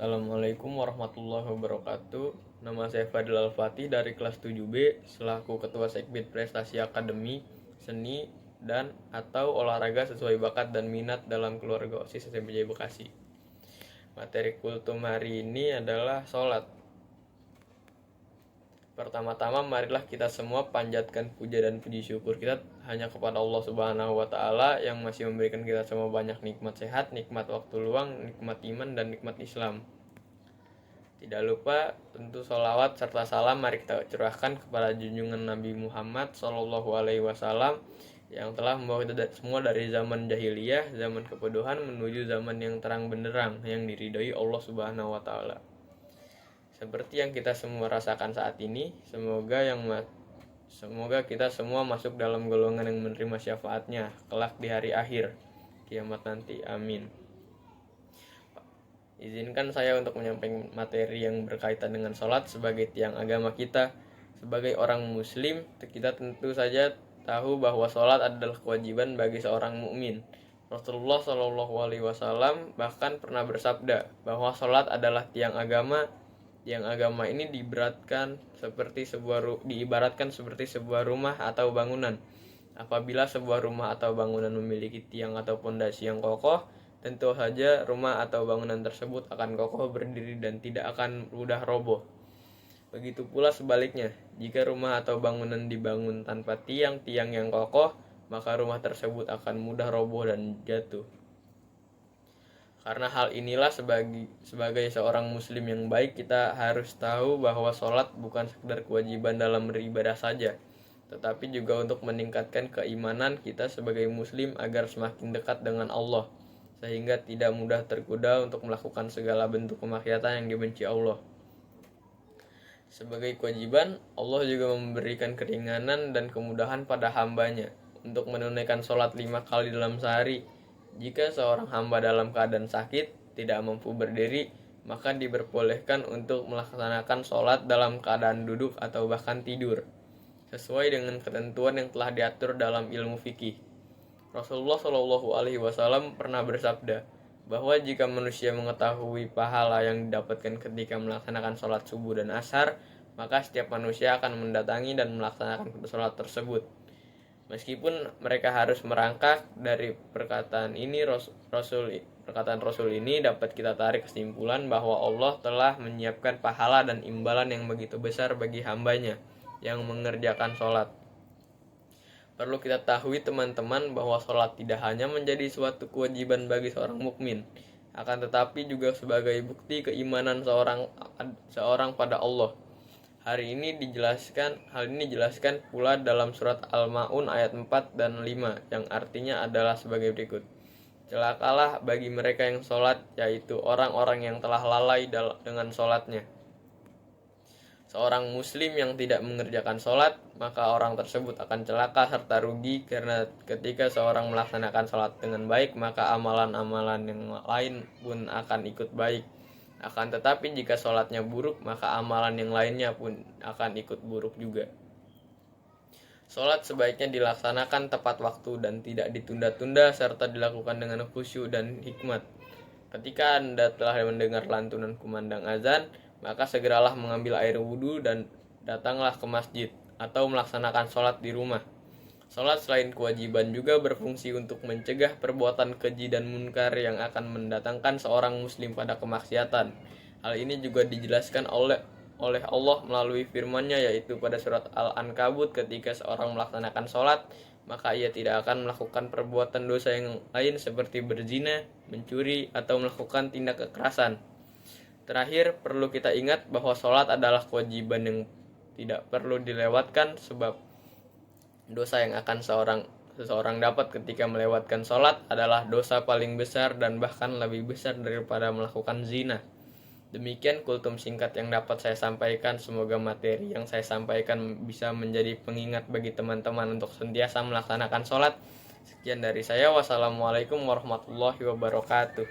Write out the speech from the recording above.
Assalamualaikum warahmatullahi wabarakatuh. Nama saya Fadil Al-Fatih dari kelas 7B selaku Ketua Sekbid Prestasi Akademik, Seni, dan atau olahraga sesuai bakat dan minat dalam keluarga OSIS SMPJ Bekasi. Materi kultum hari ini adalah sholat. Pertama-tama marilah kita semua panjatkan puja dan puji syukur kita hanya kepada Allah Subhanahu wa Ta'ala yang masih memberikan kita semua banyak nikmat sehat, nikmat waktu luang, nikmat iman, dan nikmat Islam. Tidak lupa tentu sholawat serta salam mari kita curahkan kepada junjungan Nabi Muhammad SAW yang telah membawa kita semua dari zaman jahiliyah, zaman kebodohan menuju zaman yang terang benderang yang diridhoi Allah Subhanahu wa Ta'ala. Seperti yang kita semua rasakan saat ini, semoga kita semua masuk dalam golongan yang menerima syafaatnya kelak di hari akhir kiamat nanti. Amin. Izinkan saya untuk menyampaikan materi yang berkaitan dengan sholat sebagai tiang agama kita. Sebagai orang muslim, kita tentu saja tahu bahwa sholat adalah kewajiban bagi seorang mukmin. Rasulullah SAW bahkan pernah bersabda bahwa sholat adalah tiang agama. Tiang agama ini diibaratkan seperti sebuah rumah atau bangunan. Apabila sebuah rumah atau bangunan memiliki tiang atau pondasi yang kokoh, tentu saja rumah atau bangunan tersebut akan kokoh berdiri dan tidak akan mudah roboh. Begitu pula sebaliknya, jika rumah atau bangunan dibangun tanpa tiang-tiang yang kokoh, maka rumah tersebut akan mudah roboh dan jatuh. Karena hal inilah sebagai seorang muslim yang baik, kita harus tahu bahwa sholat bukan sekedar kewajiban dalam beribadah saja, tetapi juga untuk meningkatkan keimanan kita sebagai muslim agar semakin dekat dengan Allah, sehingga tidak mudah tergoda untuk melakukan segala bentuk kemaksiatan yang dibenci Allah. Sebagai kewajiban, Allah juga memberikan keringanan dan kemudahan pada hambanya untuk menunaikan sholat 5 kali dalam sehari. Jika seorang hamba dalam keadaan sakit, tidak mampu berdiri, maka diperbolehkan untuk melaksanakan sholat dalam keadaan duduk atau bahkan tidur, sesuai dengan ketentuan yang telah diatur dalam ilmu fikih. Rasulullah SAW pernah bersabda bahwa jika manusia mengetahui pahala yang didapatkan ketika melaksanakan sholat subuh dan asar, maka setiap manusia akan mendatangi dan melaksanakan sholat tersebut. Meskipun mereka harus merangkak dari perkataan Rasul ini dapat kita tarik kesimpulan bahwa Allah telah menyiapkan pahala dan imbalan yang begitu besar bagi hambanya yang mengerjakan sholat. Perlu kita tahu teman-teman bahwa sholat tidak hanya menjadi suatu kewajiban bagi seorang mukmin, akan tetapi juga sebagai bukti keimanan seorang pada Allah. Hal ini dijelaskan pula dalam surat Al-Ma'un ayat 4 dan 5 yang artinya adalah sebagai berikut. Celakalah bagi mereka yang sholat, yaitu orang-orang yang telah lalai dengan sholatnya. Seorang muslim yang tidak mengerjakan sholat, maka orang tersebut akan celaka serta rugi, karena ketika seorang melaksanakan sholat dengan baik, maka amalan-amalan yang lain pun akan ikut baik. Akan tetapi jika sholatnya buruk, maka amalan yang lainnya pun akan ikut buruk juga. Sholat sebaiknya dilaksanakan tepat waktu dan tidak ditunda-tunda, serta dilakukan dengan khusyuk dan hikmat. Ketika Anda telah mendengar lantunan kumandang azan, maka segeralah mengambil air wudhu dan datanglah ke masjid atau melaksanakan sholat di rumah. Sholat selain kewajiban juga berfungsi untuk mencegah perbuatan keji dan munkar yang akan mendatangkan seorang muslim pada kemaksiatan. Hal ini juga dijelaskan oleh Allah melalui firman-Nya, yaitu pada surat Al-Ankabut, ketika seorang melaksanakan sholat, maka ia tidak akan melakukan perbuatan dosa yang lain seperti berzina, mencuri, atau melakukan tindak kekerasan. Terakhir, perlu kita ingat bahwa sholat adalah kewajiban yang tidak perlu dilewatkan, sebab dosa yang akan seseorang dapat ketika melewatkan sholat adalah dosa paling besar dan bahkan lebih besar daripada melakukan zina. Demikian kultum singkat yang dapat saya sampaikan. Semoga materi yang saya sampaikan bisa menjadi pengingat bagi teman-teman untuk senantiasa melaksanakan sholat. Sekian dari saya. Wassalamualaikum warahmatullahi wabarakatuh.